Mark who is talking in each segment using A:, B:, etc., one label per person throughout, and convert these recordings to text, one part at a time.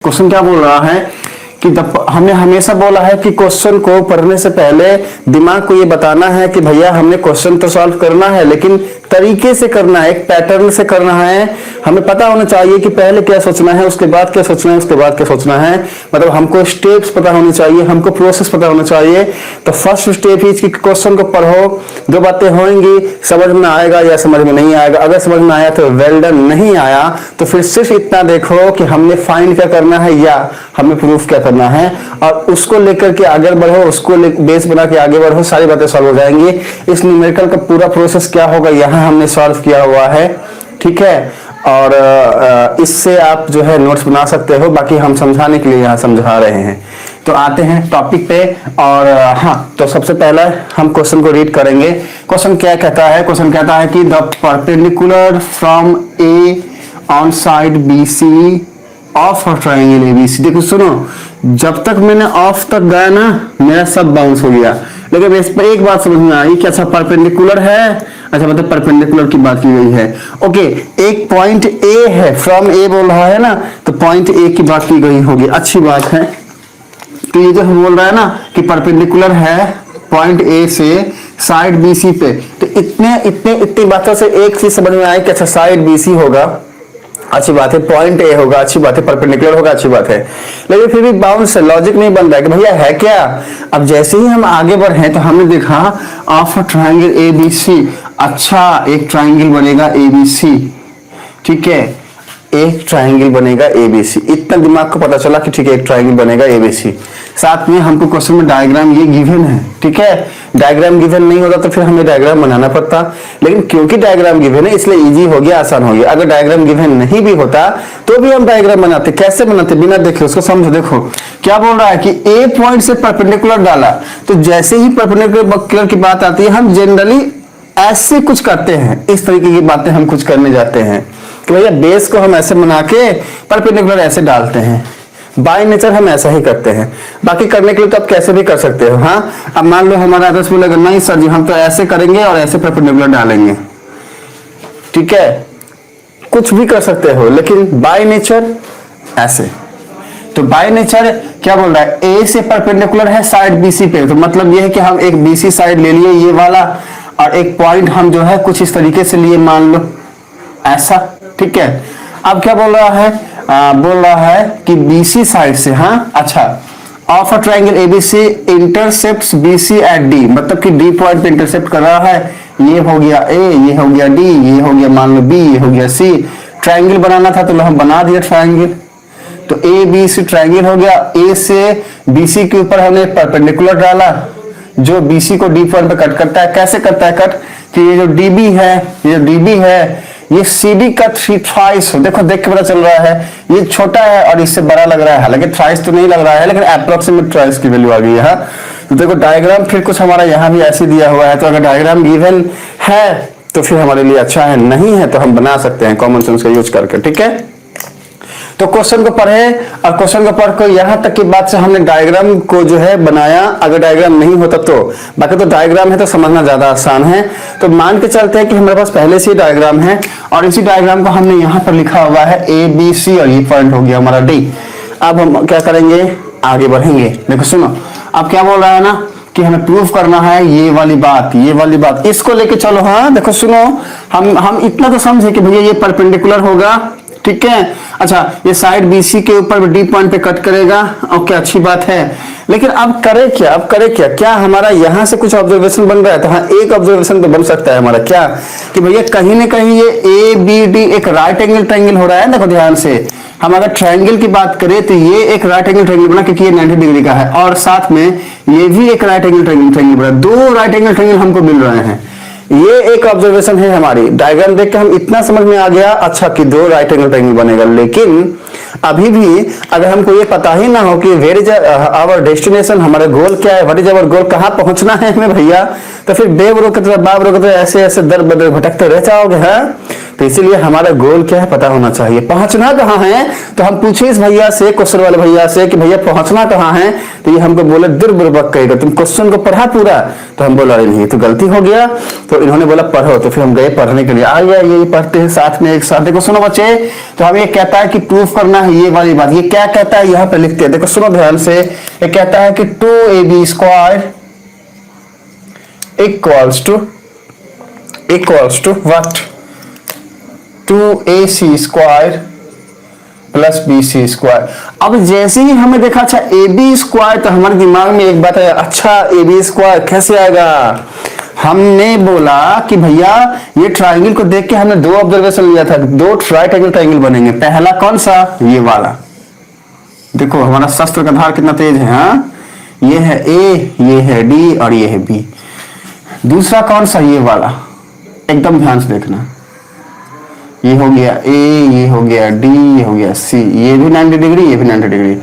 A: Question क्या बोल रहा है कि हमने हमेशा बोला है कि क्वेश्चन को पढ़ने से पहले दिमाग को ये बताना है कि भैया हमने क्वेश्चन तो सॉल्व करना है, लेकिन तरीके से करना है, एक पैटर्न से करना है। हमें पता होना चाहिए कि पहले क्या सोचना है, उसके बाद क्या सोचना है, उसके बाद क्या सोचना है। मतलब हमको स्टेप्स पता होने चाहिए, हमको प्रोसेस पता होना चाहिए। तो फर्स्ट स्टेप ही कि क्वेश्चन को पढ़ो, जो बातें होंगी समझ में आएगा या समझ में नहीं आएगा। अगर समझ में आया तो वेल डन, नहीं आया तो फिर सिर्फ इतना देखो कि हमने फाइंड क्या करना है या हमें प्रूफ क्या करना है, और उसको लेकर के आगे बढ़ो, उसको बेस बना के आगे बढ़ो, सारी बातें सॉल्व हो जाएंगी। इस न्यूमेरिकल का पूरा प्रोसेस क्या होगा यहाँ हमने सॉल्व किया हुआ है, ठीक है। और इससे आप जो है नोट्स बना सकते हो, बाकी हम समझाने के लिए यहाँ समझा रहे हैं। तो आते हैं टॉपिक पे। और हाँ, तो सबसे पहले हम क्वेश्चन को रीड करेंगे। क्वेश्चन क्या कहता है? क्वेश्चन कहता है कि the perpendicular from A on side B C of triangle ABC. देखो सुनो, जब तक मैंने ऑफ तक गया ना मेरा सब बाउंस हो गया, लेकिन इस पर एक बात समझ में आई कि अच्छा परपेंडिकुलर है, अच्छा मतलब परपेंडिकुलर की बात की गई है। ओके, एक पॉइंट ए है, फ्रॉम ए बोल रहा है ना, तो पॉइंट ए की बात की गई होगी, अच्छी बात है। तो ये जो हम बोल रहा है ना कि परपेंडिकुलर है पॉइंट ए से साइड बीसी पे, तो इतनी बातों से एक चीज समझ में आई कि अच्छा साइड बीसी होगा, अच्छी बात है, पॉइंट ए होगा, अच्छी बात है, परपेंडिकुलर होगा, अच्छी बात है। लेकिन फिर भी बाउंस है, लॉजिक नहीं बन रहा है कि भैया है क्या। अब जैसे ही हम आगे बढ़े तो हमने देखा of triangle A B C, अच्छा एक ट्राइंगल बनेगा ए बी सी, ठीक है, एक ट्राइंगल बनेगा एबीसी। इतना दिमाग को पता चला कि ठीक है एक ट्राइंगल बनेगा एबीसी। साथ में हमको क्वेश्चन में डायग्राम ये गिवन है, ठीक है। डायग्राम गिवन नहीं होता तो फिर हमें डायग्राम बनाना पड़ता, लेकिन क्योंकि डायग्राम गिवन है इसलिए इजी हो गया, आसान हो गया। अगर डायग्राम गिवन नहीं भी होता तो भी हम डायग्राम बनाते। कैसे बनाते? बिना देखे उसको समझो। देखो क्या बोल रहा है कि ए पॉइंट से परपेंडिकुलर डाला, तो जैसे ही परपेंडिकुलर की बात आती है हम जनरली ऐसे कुछ करते हैं, इस तरीके की बातें हम कुछ करने जाते हैं कि भैया बेस को हम ऐसे बना के परपेंडिकुलर ऐसे डालते हैं। बाय नेचर हम ऐसा ही करते हैं। बाकी करने के लिए तो आप कैसे भी कर सकते हो। हाँ, अब मान लो हमारा आदर्श बोलेगा नहीं सर जी हम तो ऐसे करेंगे और ऐसे परपेंडिकुलर डालेंगे, ठीक है, कुछ भी कर सकते हो, लेकिन बाय नेचर ऐसे। तो बाय नेचर क्या बोल रहा है? ए से परपेंडिकुलर है साइड बीसी पे, तो मतलब ये है कि हम एक बीसी साइड ले लिए ये वाला, और एक पॉइंट हम जो है कुछ इस तरीके से लिए, मान लो ऐसा, ठीक है। अब क्या बोल रहा है? बोल रहा है कि BC साइड से, हाँ अच्छा, of a triangle ABC intercepts BC at D, मतलब कि D पॉइंट पे इंटरसेप्ट कर रहा है। ये हो गया A, ये हो गया D, ये हो गया मान लो B, ये हो गया C। ट्राइंगल बनाना था तो हम बना दिया ट्राइंगल, तो ABC ट्राइंगल हो गया। A से BC के ऊपर हमने परपेंडिकुलर डाला जो BC को D पॉइंट पे कट करता है। कैसे करता है कट? कि ये जो DB है, ये जो DB है, ये CD का थ्राइस, देखो देख के पता चल रहा है ये छोटा है और इससे बड़ा लग रहा है, हालांकि थ्राइस तो नहीं लग रहा है लेकिन अप्रोक्सीमेट थ्राइस की वैल्यू आ गई है। तो देखो डायग्राम फिर कुछ हमारा यहाँ भी ऐसे दिया हुआ है, तो अगर डायग्राम गिवन है तो फिर हमारे लिए अच्छा है, नहीं है तो हम बना सकते हैं कॉमन सेंस का यूज करके, ठीक है। तो क्वेश्चन को पढ़े और क्वेश्चन को पढ़ कर यहाँ तक की बात से हमने डायग्राम को जो है बनाया। अगर डायग्राम नहीं होता तो, बाकी तो डायग्राम है तो समझना ज्यादा आसान है। तो मान के चलते हैं कि हमारे पास पहले से ही डायग्राम है और इसी डायग्राम को हमने यहाँ पर लिखा हुआ है ABC और ये पॉइंट हो गया हमारा D। अब हम क्या करेंगे? आगे बढ़ेंगे। देखो सुनो, अब क्या बोल रहा है ना कि हमें प्रूव करना है ये वाली बात, ये वाली बात, इसको लेके चलो। हाँ देखो सुनो, हम इतना तो समझे कि भैया ये परपेंडिकुलर होगा, ठीक है। अच्छा, ये साइड BC के ऊपर D पॉइंट पे कट करेगा, ओके अच्छी बात है। लेकिन अब करे क्या? अब करे क्या? क्या हमारा यहाँ से कुछ ऑब्जर्वेशन बन रहा है? तो हाँ, एक ऑब्जर्वेशन तो बन सकता है हमारा, क्या कि भैया कहीं ना कहीं ये ABD एक राइट एंगल ट्रायंगल हो रहा है। देखो ध्यान से, हम अगर ट्रायंगल की बात करें तो ये एक राइट एंगल ट्रायंगल बना क्योंकि ये 90 डिग्री का है, और साथ में ये भी एक राइट एंगल ट्रायंगल बना, दो राइट एंगल ट्रायंगल हमको मिल रहे हैं। ये एक ऑब्जर्वेशन है हमारी। डायग्राम देख के हम इतना समझ में आ गया अच्छा कि दो राइट एंगल ट्रायंगल बनेगा। लेकिन अभी भी अगर हमको ये पता ही ना हो कि वेयर इज आवर डेस्टिनेशन, हमारा गोल क्या है, व्हाट इज आवर गोल, कहाँ पहुंचना है हमें भैया, तो फिर बेवरो की तरह बाबरो की तरह ऐसे ऐसे दर बदर भटकते रह जाओगे। है तो इसीलिए हमारा गोल क्या है पता होना चाहिए। पहुंचना कहाँ है, तो हम पूछे इस भैया से, क्वेश्चन वाले भैया से कि भैया पहुंचना कहाँ है, तो ये हमको बोले दिर बुर्बक कहेगा तुम क्वेश्चन को पढ़ा पूरा, तो हम बोला नहीं तो गलती हो गया, तो इन्होंने बोला पढ़ो, तो फिर हम गए पढ़ने के लिए। आ गया ये पढ़ते हैं साथ में एक साथ। देखो सुनो बच्चे, तो हम ये कहता है कि प्रूफ करना है ये वाली बात। ये क्या कहता है यहाँ पे लिखते हैं, देखो सुनो ध्यान से। ये कहता है कि 2ab square equals to what, 2ac square plus bc square. अब जैसे ही हमें देखा अच्छा ab स्क्वायर, तो हमारे दिमाग में एक बात है, अच्छा ab स्क्वायर कैसे आएगा। हमने बोला कि भैया ये ट्राइंगल को देख के हमने दो ऑब्जर्वेशन लिया था, दो राइट एंगल ट्राइंगल बनेंगे। पहला कौन सा, ये वाला। देखो हमारा शस्त्र का धार कितना तेज है, हाँ, ये है ए, ये है डी और ये है बी। दूसरा कौन सा, ये वाला, एकदम ध्यान से देखना। ये हो गया ए, ये हो गया डी, ये हो गया सी, ये भी 90 डिग्री, ये भी 90 डिग्री।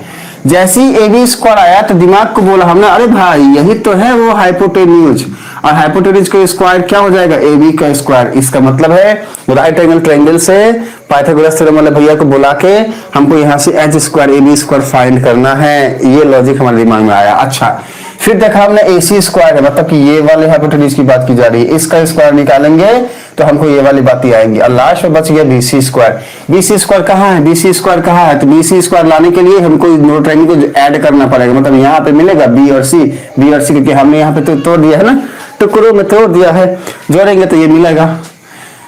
A: जैसे ही ए बी स्क्वायर आया तो दिमाग को बोला हमने, अरे भाई यही तो है वो हाइपोटेन्यूज, और हाइपोटेन्यूज का स्क्वायर क्या हो जाएगा, ए बी का स्क्वायर। इसका मतलब है राइट एंगल ट्रायंगल से पाइथागोरस थ्योरम वाले भैया को बुला के हमको यहाँ से H square A B square find करना है। ये लॉजिक हमारे दिमाग में आया। अच्छा फिर देखा हमने ए सी स्क्वायर है, मतलब कि ये वाले हाइपोटेन्यूज की बात की जा रही है, इसका स्क्वायर निकालेंगे तो हमको ये वाली बात ही आएगी। और लास्ट में बच गया B C square. B C square कहाँ है, बी सी स्क्वायर कहाँ है, तो बी सी स्क्वायर लाने के लिए हमको दो ट्रायंगल को ऐड करना पड़ेगा। मतलब यहाँ पे मिलेगा बी और सी, क्योंकि हमने यहाँ पे तो तोड़ दिया है ना, टुकड़ों में तोड़ दिया है, जोड़ेंगे तो ये मिलेगा।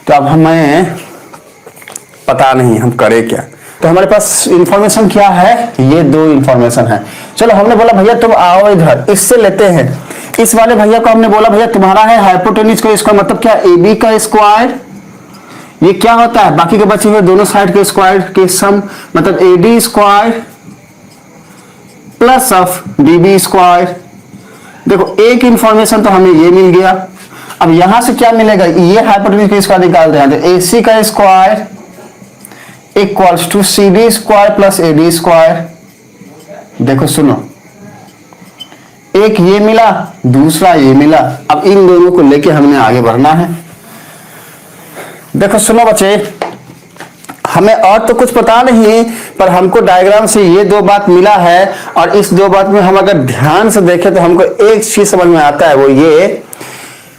A: तो अब हमें पता नहीं हम करें क्या, तो हमारे पास इंफॉर्मेशन क्या है, ये दो इंफॉर्मेशन है। चलो हमने बोला भैया तुम आओ इधर, इससे लेते हैं। इस वाले भैया को हमने बोला भैया तुम्हारा है हाइपोटेन्यूज का स्क्वायर, मतलब क्या ए बी का स्क्वायर, ये क्या होता है बाकी के बचे हुए दोनों साइड के स्क्वायर के सम, मतलब A D square plus of D B square. देखो एक इंफॉर्मेशन तो हमें ये मिल गया। अब यहां से क्या मिलेगा, ये हाइपोटेन्यूज का स्क्वायर निकालते हैं, तो ए सी का square equals to C D square plus A D square. देखो सुनो, एक ये मिला, दूसरा ये मिला। अब इन दोनों को लेके हमने आगे बढ़ना है। देखो सुनो बच्चे, हमें और तो कुछ पता नहीं, पर हमको डायग्राम से ये दो बात मिला है, और इस दो बात में हम अगर ध्यान से देखें तो हमको एक चीज समझ में आता है, वो ये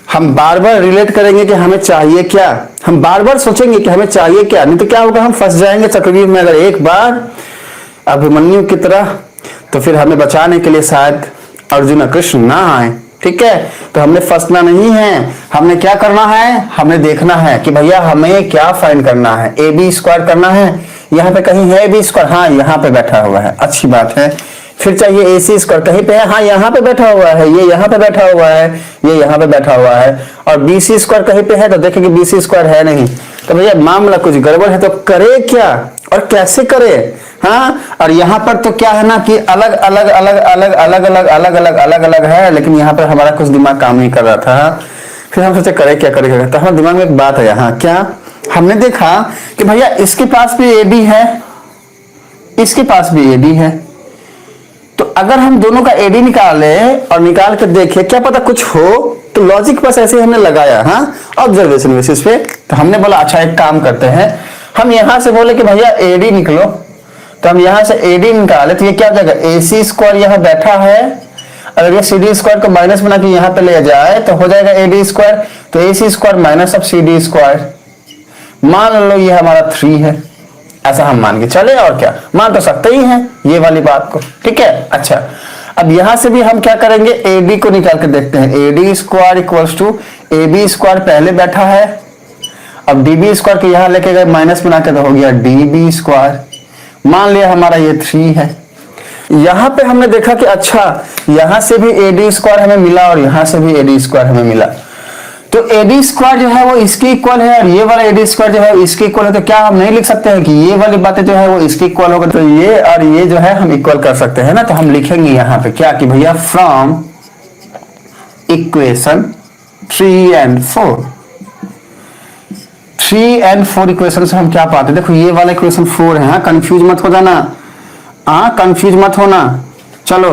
A: हम बार बार रिलेट करेंगे कि हमें चाहिए क्या, हम बार बार सोचेंगे कि हमें चाहिए क्या, नहीं तो क्या होगा, हम फंस जाएंगे चक्रव्यूह में। अगर एक बार अभिमन्यु की तरह, तो फिर हमें बचाने के लिए शायद अर्जुन कृष्ण ना आए। ठीक है, तो हमने फंसना नहीं है, हमने क्या करना है, हमने देखना है कि भैया हमें क्या फाइंड करना है। ए बी स्क्वायर करना है, यहाँ पे कहीं है बी स्क्वायर, हाँ यहाँ पे बैठा हुआ है, अच्छी बात है। फिर चाहिए ए सी स्क्वायर, कहीं पे है, हाँ यहाँ पे बैठा हुआ है, ये यहाँ पे बैठा हुआ है, ये यहाँ पे बैठा हुआ है। और बी सी स्क्वायर कहीं पे है, तो देखेंगे बी सी स्क्वायर है नहीं, तो भैया मामला कुछ गड़बड़ है। तो करे क्या और कैसे करे, हाँ। और यहाँ पर तो क्या है ना कि अलग अलग अलग अलग अलग अलग अलग अलग अलग अलग है, लेकिन यहाँ पर हमारा कुछ दिमाग काम नहीं कर रहा था। फिर हम सोचे करे क्या, तो हमारे दिमाग में एक बात है यहाँ, क्या हमने देखा कि भैया इसके पास भी ए बी है, इसके पास भी ए बी है, तो अगर हम दोनों का एडी निकाले और निकाल कर देखे, क्या पता कुछ हो। तो लॉजिक बस ऐसे हमने लगाया, हाँ, ऑब्जर्वेशन बेसिस पे। तो हमने बोला अच्छा एक काम करते हैं, हम यहां से बोले कि भैया एडी निकलो, तो हम यहां से एडी निकाले, तो ये क्या हो जाएगा, ए सी स्क्वायर यहाँ बैठा है, अगर ये सी डी स्क्वायर को माइनस बना के यहाँ पे ले जाए तो हो जाएगा ए डी स्क्वायर, तो A C square minus of C D square. मान लो ये हमारा 3 है, ऐसा हम मान के चले, और क्या मान तो सकते ही हैं ये वाली बात को। ठीक है, अच्छा अब यहां से भी हम क्या करेंगे, ए डी को निकाल के देखते हैं। A D square equals to A B square पहले बैठा है, अब डी बी स्क्वायर के यहां लेके गए माइनस बना के, तो हो गया डी बी स्क्वायर। मान लिया हमारा ये 3 है। यहां पे हमने देखा कि अच्छा यहां से भी ए डी स्क्वायर हमें मिला और यहां से भी ए डी स्क्वायर हमें मिला, तो ए डी स्क्वायर जो है वो इसके इक्वल है, और ये वाला ए डी स्क्वायर जो है इसके इक्वल है। तो क्या हम नहीं लिख सकते हैं कि ये वाली बातें जो है वो इसके इक्वल होगा, तो ये और ये जो है हम इक्वल कर सकते हैं ना। तो हम लिखेंगे यहाँ पे क्या कि भैया from equation 3 and 4, 3 and 4 equation से हम क्या पाते हैं, देखो ये वाला इक्वेशन 4 है, हाँ कंफ्यूज मत हो जाना, हाँ कंफ्यूज मत होना। चलो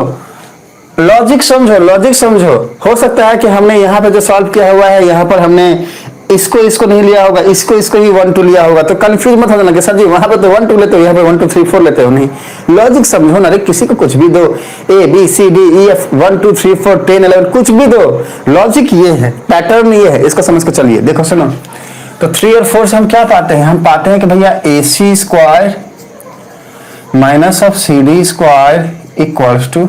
A: लॉजिक समझो, लॉजिक समझो। हो सकता है कि हमने यहाँ पे जो सॉल्व किया हुआ है, यहाँ पर हमने इसको इसको नहीं लिया होगा, इसको इसको ही 1 2 लिया होगा, तो कंफ्यूज मत होने लगे सर जी वहां पे तो 1 2 लेते हो, यहाँ पे 1 2 3 4 लेते हो। नहीं, लॉजिक समझो ना रे, किसी को कुछ भी दो, A B C D E F 1 2 3 4 10 11 कुछ भी दो, लॉजिक ये है, पैटर्न ये है, इसको समझ के चलिए। देखो सुनो, तो 3 और 4 से हम क्या पाते हैं, हम पाते हैं कि भैया A C square minus of C D square equals to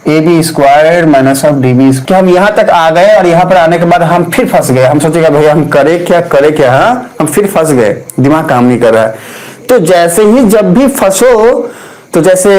A: A B square minus of D B. क्या हम यहाँ तक आ गए और यहाँ पर आने के बाद हम फिर फंस गए, हम सोचेगा भैया हम करें क्या, हाँ हम फिर फंस गए, दिमाग काम नहीं कर रहा है। तो जैसे ही जब भी फंसो, तो जैसे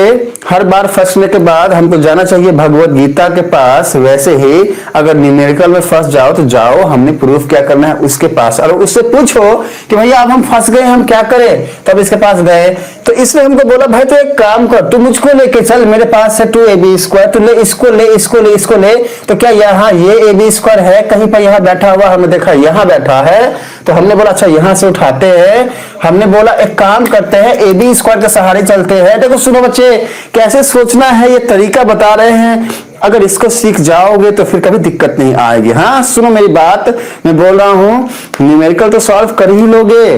A: हर बार फंसने के बाद हमको जाना चाहिए भगवत गीता के पास, वैसे ही अगर न्यूमेरिकल में फंस जाओ तो जाओ, हमने प्रूफ क्या करना है उसके पास, और उससे पूछो कि भैया अब हम फंस गए, हम क्या करें। तब इसके पास गए तो इसने हमको बोला भाई तो एक काम कर, तू मुझको लेके चल, मेरे पास है 2ab स्क्वायर, तू ले इसको ले इसको ले इसको ले। तो क्या यहाँ ये ab स्क्वायर है कहीं पर यहाँ बैठा हुआ, हमने देखा यहाँ बैठा है, तो हमने बोला अच्छा यहाँ से उठाते हैं। हमने बोला एक काम करते हैं, ab स्क्वायर के सहारे चलते हैं। देखो सुनो बच्चे, कैसे सोचना है ये तरीका बता रहे हैं, अगर इसको सीख जाओगे तो फिर कभी दिक्कत नहीं आएगी। हाँ सुनो मेरी बात, मैं बोल रहा हूं न्यूमेरिकल तो सॉल्व कर ही लोगे,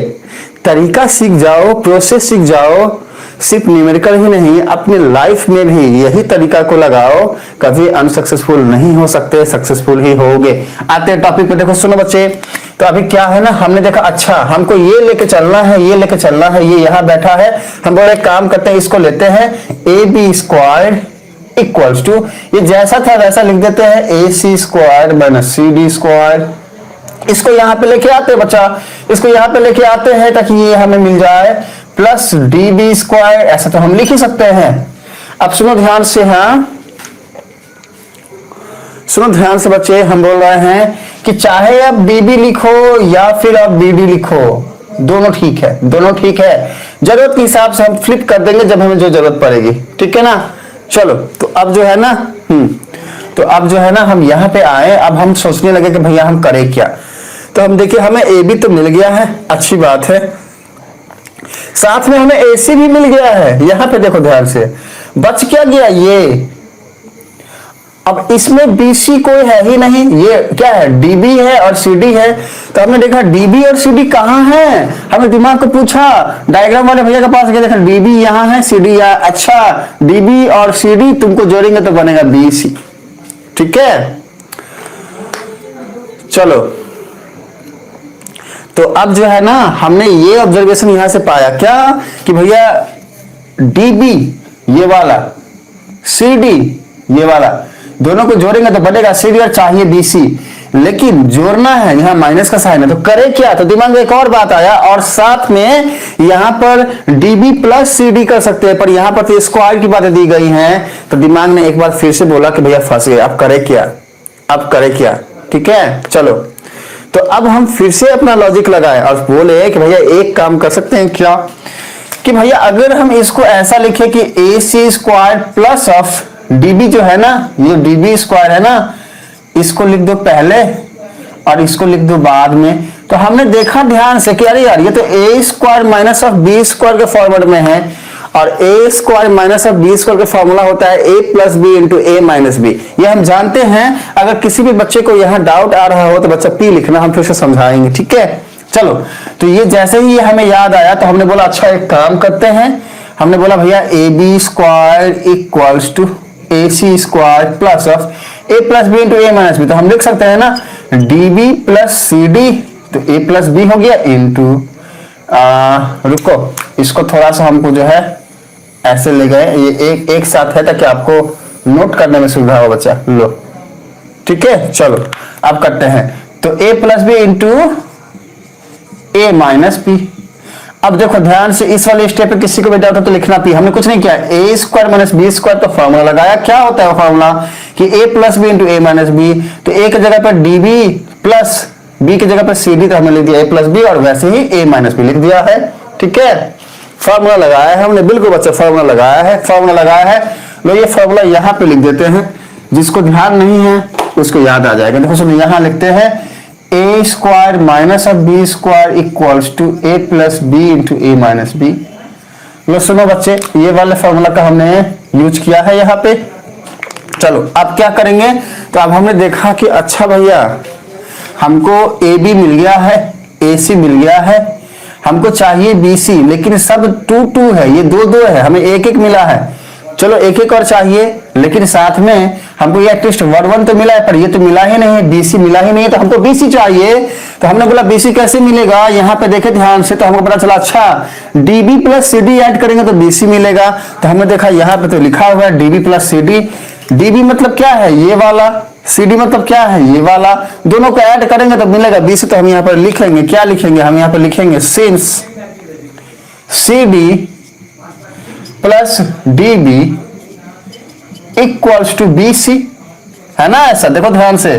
A: तरीका सीख जाओ, प्रोसेस सीख जाओ। सिर्फ न्यूमेरिकल ही नहीं, अपने लाइफ में भी यही तरीका को लगाओ, कभी अनसक्सेसफुल नहीं हो सकते, सक्सेसफुल ही होगे। आते हैं टॉपिक पे। देखो सुनो बच्चे, तो अभी क्या है ना, हमने देखा अच्छा हमको ये लेके चलना है, ये लेके चलना है, ये यहाँ बैठा है, हम बोले काम करते हैं, इसको लेते हैं A B square equals to, ये जैसा था वैसा लिख देते हैं A C square minus C D square. इसको यहाँ पे लेके आते हैं बच्चा, इसको यहाँ पे लेके आते हैं ताकि ये हमें मिल जाए प्लस डी बी स्क्वायर, ऐसा तो हम लिख ही सकते हैं। अब सुनो ध्यान से, हाँ सुनो ध्यान से बच्चे, हम बोल रहे हैं कि चाहे आप बीबी लिखो या फिर आप बीडी लिखो, दोनों ठीक है, दोनों ठीक है। जरूरत के हिसाब से हम फ्लिप कर देंगे जब हमें जो जरूरत पड़ेगी, ठीक है ना। चलो तो अब जो है ना तो अब जो है ना हम यहाँ पे आए, अब हम सोचने लगे कि भैया हम करें क्या। तो हम देखिए हमें ए बी तो मिल गया है, अच्छी बात है, साथ में हमें ए सी भी मिल गया है। यहाँ पे देखो ध्यान से, बच क्या गया ये, अब इसमें बीसी कोई है ही नहीं, ये क्या है डीबी है और सीडी है। तो हमने देखा डीबी और सीडी कहाँ है, हमने दिमाग को पूछा, डायग्राम वाले भैया के पास गए, देखा डीबी यहाँ है, सीडी यहाँ, अच्छा डीबी और सीडी तुमको जोड़ेंगे तो बनेगा बीसी, ठीक है। चलो तो अब जो है ना हमने ये ऑब्जर्वेशन यहां से पाया क्या कि भैया डीबी ये वाला, सीडी ये वाला, दोनों को जोड़ेंगे तो बनेगा सीडी और चाहिए बीसी, लेकिन जोड़ना है यहाँ माइनस का साइन है, तो करे क्या। तो दिमाग में एक और बात आया, और साथ में यहाँ पर डीबी प्लस सीडी कर सकते हैं, पर यहाँ पर तो स्क्वायर की बातें दी गई हैं। तो दिमाग ने एक बार फिर से बोला कि भैया फंस गए, अब करे क्या, अब करे क्या, ठीक है। चलो तो अब हम फिर से अपना लॉजिक लगाए और बोले कि भैया एक काम कर सकते हैं क्या, कि भैया अगर हम इसको ऐसा लिखे कि ए C square plus of dB जो है ना, ये डीबी स्क्वायर है ना, इसको लिख दो पहले और इसको लिख दो बाद में। तो हमने देखा ध्यान से कि अरे यार ये तो A square minus of B square के फॉर्मेट में है, और A square minus of B square का फॉर्मूला होता है A plus B into A minus B, ये हम जानते हैं। अगर किसी भी बच्चे को यहाँ डाउट आ रहा हो तो बच्चा पी लिखना, हम फिर से समझाएंगे, ठीक है। चलो तो ये जैसे ही हमें याद आया तो हमने बोला अच्छा एक काम करते हैं, हमने बोला भैया A B square equals to A C square plus of A plus B into A minus B. तो हम लिख सकते हैं ना D B plus C D, तो ए प्लस बी हो गया इंटू, रुको इसको थोड़ा सा हमको जो है ऐसे ले गए, ये एक साथ है ताकि आपको नोट करने में सुविधा हो बच्चा, लो ठीक है। चलो अब करते हैं, तो a plus B into A minus B. अब देखो ध्यान से, इस वाले स्टेप पे किसी को भी डाउट हो तो लिखना पी, हमने कुछ नहीं किया, A square minus B square तो फॉर्मूला लगाया। क्या होता है वो फॉर्मूला कि a plus B into A minus B, तो ए की जगह पर डी बी प्लस बी की जगह पर सी डी, तो हमने लिख दिया ए प्लस बी और वैसे ही ए माइनस बी लिख दिया है, ठीक है। फॉर्मूला लगाया है हमने, बिल्कुल बच्चा फॉर्मूला लगाया है, फॉर्मूला लगाया है। लो ये फॉर्मूला यहाँ पे लिख देते हैं, जिसको ध्यान नहीं है उसको याद आ जाएगा। देखो सुनो यहाँ लिखते हैं A square minus of B square equals to A plus B into A minus B. लो सुनो बच्चे, ये वाले फॉर्मूला का हमने यूज किया है यहाँ पे। चलो अब क्या करेंगे, तो अब हमने देखा कि अच्छा भैया हमको ए बी मिल गया है, ए सी मिल गया है, हमको चाहिए बी सी, लेकिन सब 2 2 है, ये 2 2 है, हमें 1 1 मिला है। चलो 1 1 और चाहिए, लेकिन साथ में हमको ये एटलीस्ट 1 1 तो मिला है, पर ये तो मिला ही नहीं है, बीसी मिला ही नहीं है, तो हमको बीसी चाहिए। तो हमने बोला बीसी कैसे मिलेगा, यहाँ पे देखे ध्यान से, तो हमको पता चला अच्छा DB plus C D add करेंगे तो बीसी मिलेगा। तो हमने देखा यहाँ पे तो लिखा हुआ है DB plus C D, DB मतलब क्या है, ये वाला, सीडी मतलब क्या है, ये वाला, दोनों को ऐड करेंगे तो मिलेगा बीसी। तो हम यहाँ पर लिखेंगे, क्या लिखेंगे, हम यहाँ पर लिखेंगे since CD plus DB equals to BC, है ना ऐसा। देखो ध्यान से,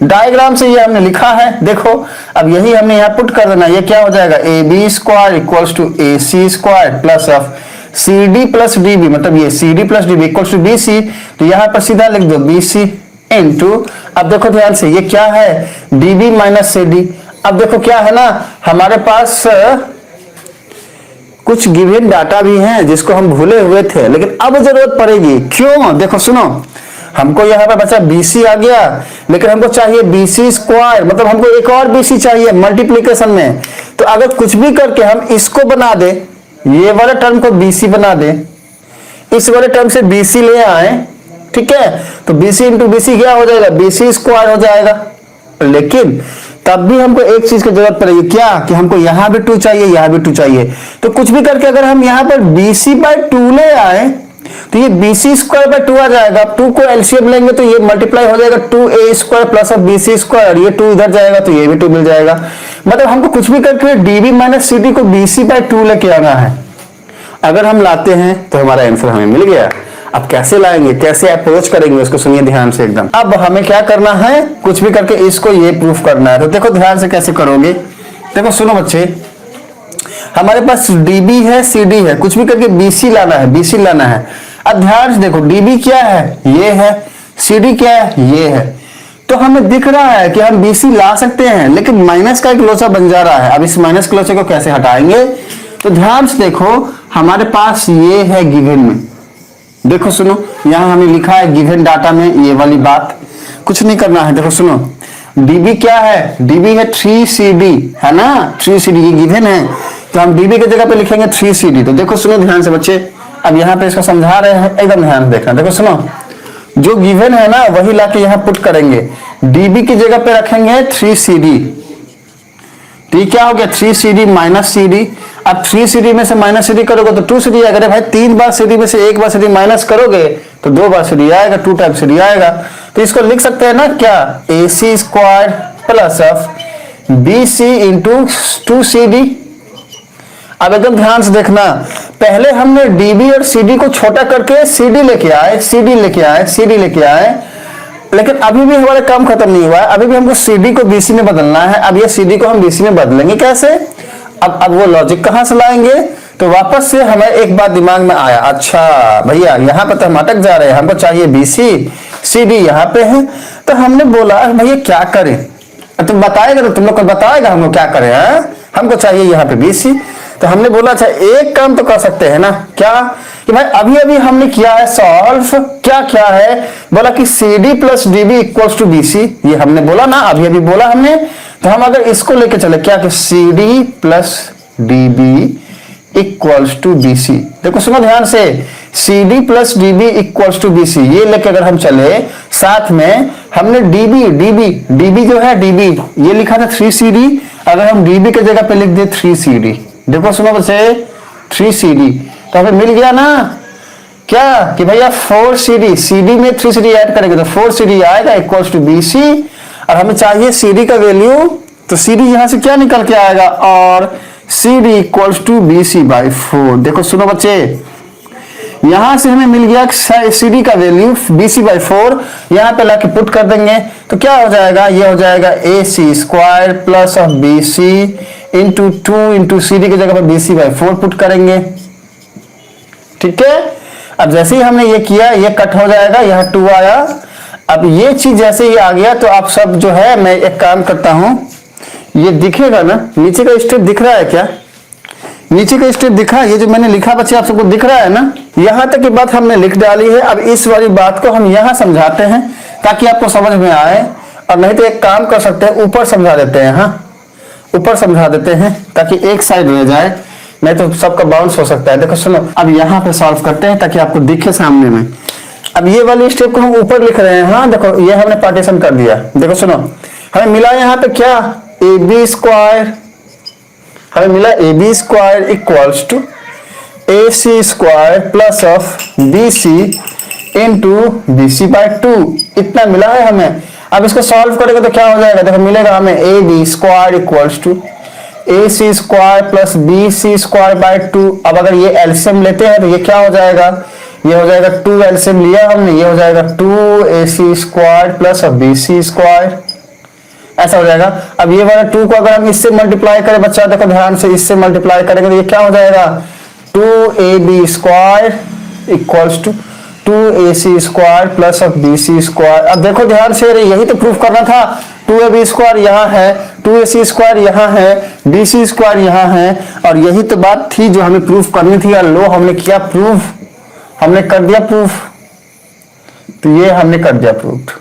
A: डायग्राम से ये हमने लिखा है, देखो अब यही हमने यहाँ पुट कर देना, ये क्या हो जाएगा AB square equals to AC square plus of CD plus DB, मतलब ये CD plus DB equals to BC। तो यहाँ पर सीधा लिख दो BC इनटू, अब देखो ध्यान से, ये क्या है DB माइनस CD। अब देखो क्या है ना, हमारे पास कुछ गिवन डाटा भी हैं जिसको हम भूले हुए थे, लेकिन अब जरूरत पड़ेगी। क्यों, देखो सुनो, हमको यहाँ पे बचा BC आ गया, लेकिन हमको चाहिए BC स्क्वायर, मतलब हमको एक और BC चाहिए मल्टीप्लीकेशन में। तो अगर कुछ भी करके हम इसको बना दे, ये वाले टर्म को BC बना दे, इस वाले टर्म से BC ले आए, ठीक है, तो BC इंटू BC क्या हो जाएगा, BC स्क्वायर हो जाएगा। लेकिन तब भी हमको एक चीज की जरूरत पड़ेगी, क्या, कि हमको यहां भी 2 चाहिए, यहां भी 2 चाहिए। तो कुछ भी करके अगर हम यहां पर BC बाय 2 ले आए तो ये BC स्क्वायर बाय 2 आ जाएगा। 2 को एलसीएम लेंगे तो ये मल्टीप्लाई हो जाएगा 2A square plus BC square, ये 2 इधर जाएगा तो ये भी 2 मिल जाएगा। मतलब हमको कुछ भी करके DB माइनस CD को BC बाय 2 लेके आना है। अगर हम लाते हैं तो हमारा आंसर हमें मिल गया। अब कैसे लाएंगे, कैसे अप्रोच करेंगे, उसको सुनिए ध्यान से एकदम। अब हमें क्या करना है, कुछ भी करके इसको ये प्रूफ करना है। तो देखो ध्यान से कैसे करोगे, देखो सुनो बच्चे, हमारे पास DB है, CD है, कुछ भी करके BC लाना है, BC लाना है। अब ध्यान से देखो, DB क्या है, ये है, CD क्या है, ये है। तो हमें दिख रहा है कि हम BC ला सकते हैं, लेकिन माइनस का एक लोचा बन जा रहा है। अब इस माइनस के लोचे को कैसे हटाएंगे, तो ध्यान से देखो, हमारे पास ये है गिवन में, देखो सुनो, यहां हमें लिखा है गिवन डाटा में ये वाली बात, कुछ नहीं करना है। देखो सुनो, DB क्या है, DB है 3CD, है ना, 3CD ये गिवन है, तो हम DB की जगह पे लिखेंगे 3CD। तो देखो सुनो ध्यान से बच्चे, अब यहाँ पे इसको समझा रहे हैं, एकदम ध्यान से देखना। देखो सुनो, जो गिवन है ना वही लाके यहाँ पुट करेंगे, DB की जगह पे रखेंगे 3CD, तो क्या हो गया 3CD माइनस CD। अब 3CD में से माइनस CD करोगे तो 2CD आएगा। भाई 3 बार CD में से 1 बार CD माइनस करोगे तो 2 बार CD आएगा, 2 टाइम CD आएगा। तो इसको लिख सकते हैं ना क्या, AC square plus of BC into 2CD। अब एकदम ध्यान से देखना, पहले हमने DB और CD को छोटा करके CD लेके आए, CD लेके आए, CD लेके आए, लेकिन अभी भी हमारा काम खत्म नहीं हुआ है। अभी भी हमको CD को BC में बदलना है। अब ये CD को हम BC में बदलेंगे कैसे, अब वो लॉजिक कहां से लाएंगे, तो वापस से हमें एक बात दिमाग में आया, अच्छा भैया यहाँ पे तो हम अटक जा रहे हैं, हमको चाहिए BC, CD यहाँ पे है। तो हमने बोला भैया क्या करें, तुम बताएगा, तो तुम लोग को बताएगा हमको क्या करें, हमको चाहिए यहाँ पे BC। तो हमने बोला अच्छा एक काम तो कर सकते हैं ना, क्या, कि भाई अभी अभी हमने किया है सॉल्व, क्या क्या है, बोला कि CD plus DB equals to BC, ये हमने बोला ना, अभी अभी बोला हमने। तो हम अगर इसको लेके चले, क्या कि CD plus DB equals to BC, देखो सुनो ध्यान से, CD plus DB equals to BC, ये लेके अगर हम चले, साथ में हमने DB जो है DB ये लिखा था 3CD, अगर हम DB की जगह पे लिख दे 3CD, देखो सुनो बच्चे 3CD, तो हमें मिल गया ना क्या, कि भैया 4CD, CD में 3CD ऐड करेंगे तो 4CD आएगा इक्वल्स टू BC। और हमें चाहिए CD का वैल्यू, तो CD यहां से क्या निकल के आएगा, और CD equals to BC by 4। देखो सुनो बच्चे, यहां से हमें मिल गया CD का वैल्यू BC बाई 4, यहां पे लाके पुट कर देंगे तो क्या हो जाएगा, ये हो जाएगा AC square plus of BC into 2 into CD की जगह पर BC बाई 4 पुट करेंगे, ठीक है। अब जैसे ही हमने ये किया, ये कट हो जाएगा, यहाँ 2 आया। अब ये चीज जैसे ही आ गया तो आप सब जो है, मैं एक काम करता हूं, ये दिखेगा ना, नीचे का स्टेप दिख रहा है क्या, नीचे का स्टेप दिखा, ये जो मैंने लिखा बच्चे आप सबको दिख रहा है ना, यहां तक की बात हमने लिख डाली है। अब इस वाली बात को हम यहां समझाते हैं ताकि आपको समझ में आए, और नहीं तो एक काम कर सकते हैं, ऊपर समझा देते हैं। हाँ, ऊपर समझा देते हैं ताकि एक साइड रह जाए, नहीं तो सबका बाउंस हो सकता है। देखो सुनो, अब यहाँ पे सॉल्व करते हैं ताकि आपको दिखे सामने में। अब ये वाली स्टेप को हम ऊपर लिख रहे हैं। हाँ देखो, ये हमने पार्टीशन कर दिया। देखो सुनो, हमें मिला यहाँ पे क्या, ए बी स्क्वायर, हमें मिला A B square equals to A C square plus of B C into B C by 2, इतना मिला है हमें। अब इसको सॉल्व करेंगे तो क्या हो जाएगा, देखो मिलेगा हमें A B square equals to A C square plus B C square by 2। अब अगर ये एलसीएम लेते हैं तो ये क्या हो जाएगा, ये हो जाएगा 2 एलसीएम लिया हमने, ये हो जाएगा 2 A C square plus B C square, ऐसा हो जाएगा। अब ये वाला 2 को अगर हम इससे मल्टीप्लाई करें बच्चा, देखो ध्यान से, इससे मल्टीप्लाई करेंगे तो ये क्या हो जाएगा, 2ab square equals to 2ac square plus of bc square. अब देखो ध्यान से, यही तो प्रूफ करना था। 2ab स्क्वायर यहाँ है, 2ac स्क्वायर यहाँ है, bc स्क्वायर यहाँ है, और यही तो बात थी जो हमें प्रूफ करनी थी। और लो हमने किया प्रूफ, हमने कर दिया प्रूफ, तो ये हमने कर दिया प्रूफ।